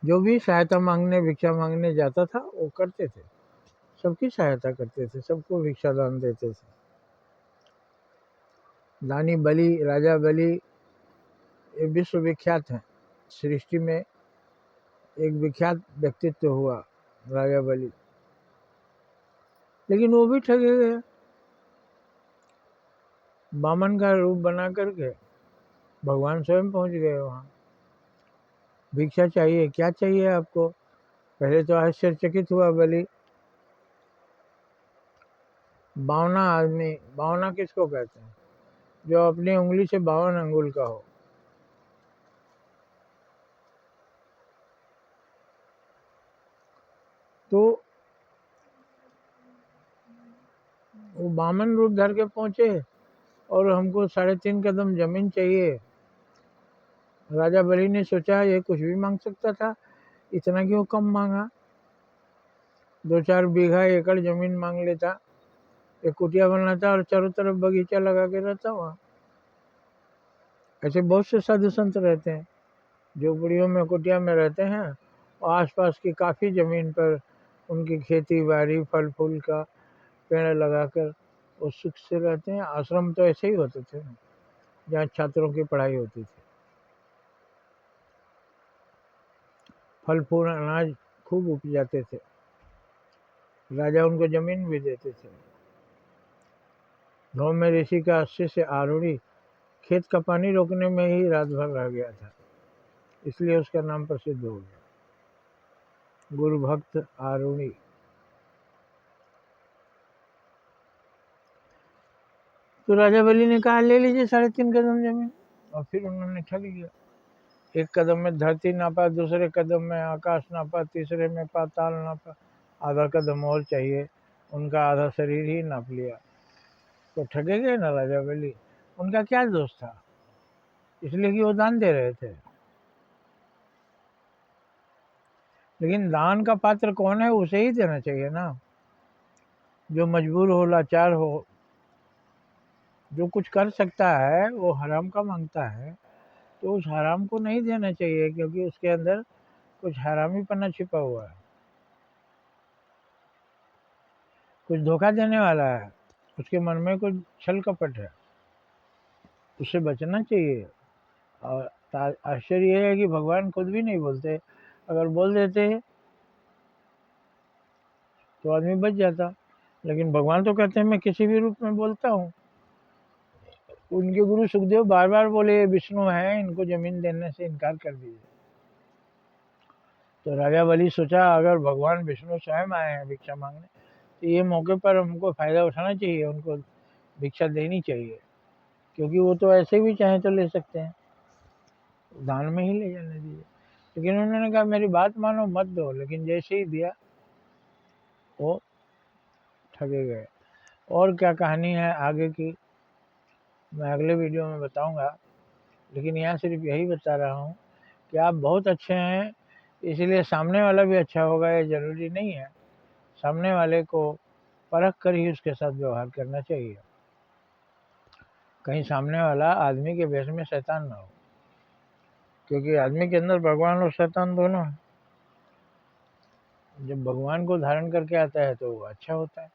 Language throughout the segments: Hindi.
जो भी सहायता मांगने, भिक्षा मांगने जाता था वो करते थे, सबकी सहायता करते थे, सबको भिक्षा दान देते थे। दानी बलि, राजा बलि ये विश्व विख्यात हैं। सृष्टि में एक विख्यात व्यक्तित्व हुआ राजा बलि, लेकिन वो भी ठगे गए। बामन का रूप बना करके भगवान स्वयं पहुंच गए वहाँ। भिक्षा चाहिए, क्या चाहिए आपको? पहले तो आश्चर्यचकित हुआ बलि। बावना आदमी, बावना किसको कहते हैं? जो अपनी उंगली से 52 अंगुल का हो। तो वो बामन रूप धर के पहुंचे और हमको 3.5 कदम जमीन चाहिए। राजा बलि ने सोचा ये कुछ भी मांग सकता था, इतना क्यों कम मांगा? 2-4 बीघा एकड़ जमीन मांग लेता, एक कुटिया बनाता और चारों तरफ बगीचा लगा के रहता वहाँ। ऐसे बहुत से साधु संत रहते हैं, झोपड़ियों में, कुटिया में रहते हैं और आसपास की काफ़ी ज़मीन पर उनकी खेती बाड़ी, फल फूल का पेड़ लगाकर वो सुख से रहते हैं। आश्रम तो ऐसे ही होते थे ना, जहाँ छात्रों की पढ़ाई होती थी। फल फूल अनाज खूब उपजाते थे, राजा उनको जमीन भी देते थे। धौम्य ऋषि का 80 से आरूढ़ी खेत का पानी रोकने में ही रात भर रह गया था, इसलिए उसका नाम प्रसिद्ध हो गया, गुरु भक्त आरूढ़ी। तो राजा बलि ने कहा ले लीजिए 3.5 कदम जमीन, और फिर उन्होंने ठग लिया। एक कदम में धरती नापा, दूसरे कदम में आकाश नापा, तीसरे में पाताल नापा, आधा कदम और चाहिए, उनका आधा शरीर ही नाप लिया। तो ठगे गए ना राजा बलि। उनका क्या दोष था? इसलिए कि वो दान दे रहे थे। लेकिन दान का पात्र कौन है, उसे ही देना चाहिए ना। जो मजबूर हो, लाचार हो, जो कुछ कर सकता है वो हराम का मांगता है, तो उस हराम को नहीं देना चाहिए, क्योंकि उसके अंदर कुछ हरामीपना छिपा हुआ है, कुछ धोखा देने वाला है, उसके मन में कुछ छल कपट है, उससे बचना चाहिए। और आश्चर्य यह है कि भगवान खुद भी नहीं बोलते। अगर बोल देते तो आदमी बच जाता, लेकिन भगवान तो कहते हैं मैं किसी भी रूप में बोलता हूँ। उनके गुरु सुखदेव बार बार बोले ये विष्णु है, इनको जमीन देने से इनकार कर दीजिए। तो राजा बलि सोचा अगर भगवान विष्णु स्वयं आए हैं भिक्षा मांगने, तो ये मौके पर हमको फायदा उठाना चाहिए, उनको भिक्षा देनी चाहिए, क्योंकि वो तो ऐसे भी चाहे तो ले सकते हैं, दान में ही ले जाने दीजिए। लेकिन उन्होंने कहा मेरी बात मानो, मत दो। लेकिन जैसे ही दिया वो ठगे गए। और क्या कहानी है आगे की, मैं अगले वीडियो में बताऊंगा। लेकिन यहाँ सिर्फ यही बता रहा हूँ कि आप बहुत अच्छे हैं, इसलिए सामने वाला भी अच्छा होगा ये ज़रूरी नहीं है। सामने वाले को परख कर ही उसके साथ व्यवहार करना चाहिए, कहीं सामने वाला आदमी के भेष में शैतान ना हो, क्योंकि आदमी के अंदर भगवान और शैतान दोनों है। जब भगवान को धारण करके आता है तो वो अच्छा होता है,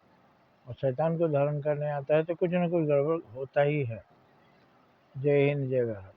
और शैतान को धारण करने आता है तो कुछ ना कुछ गड़बड़ होता ही है। जय हिंद, जय भारत।